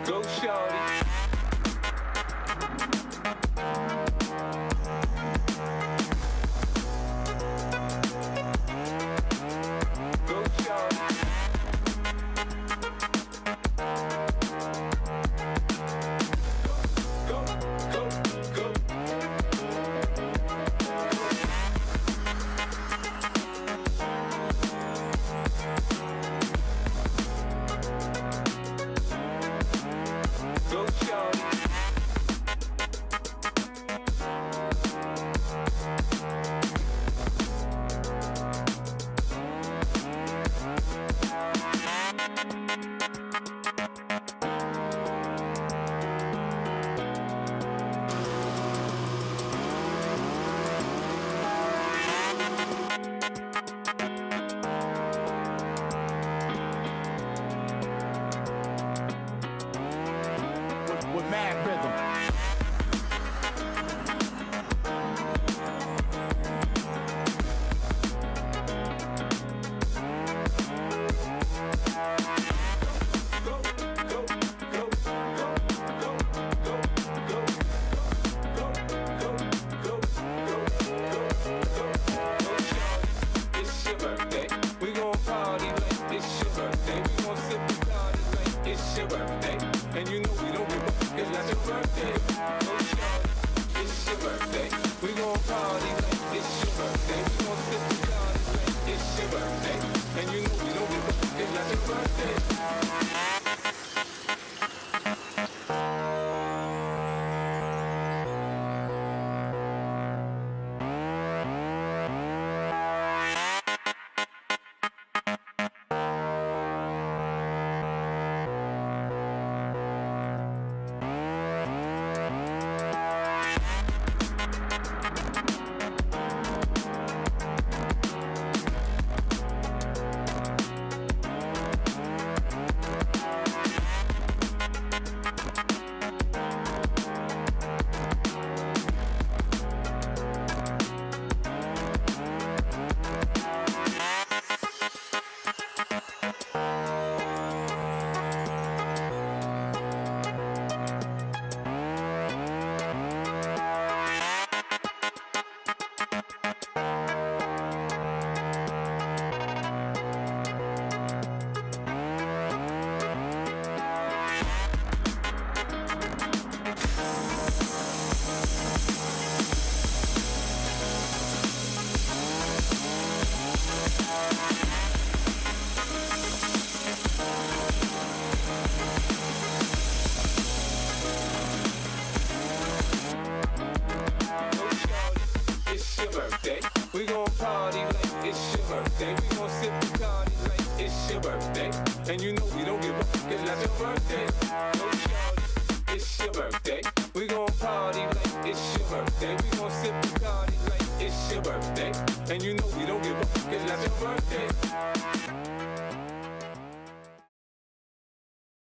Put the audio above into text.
Go shorty. Go shorty. Go, go, go. Go shorty. With mad rhythm. Go, go, go, go, go, go, go, go, go, go, go, shorty. It's your birthday. We gon' party like it's your birthday. We gon' sip the party like it's your birthday. And you know we don't give up, it's not your birthday. Go shorty, it's your birthday. We gon' party like it's your birthday. We gon' sip the party like it's your birthday. And you know we don't give up, it's not your birthday. We gon' party like it's your birthday. We gon' sip the party like it's your birthday. And you know we don't give up, it's not your birthday. Go shorty, it's your birthday. We gon' party like it's your birthday. We gon' sip the party like it's your birthday. And you know we don't give up, it's not your birthday.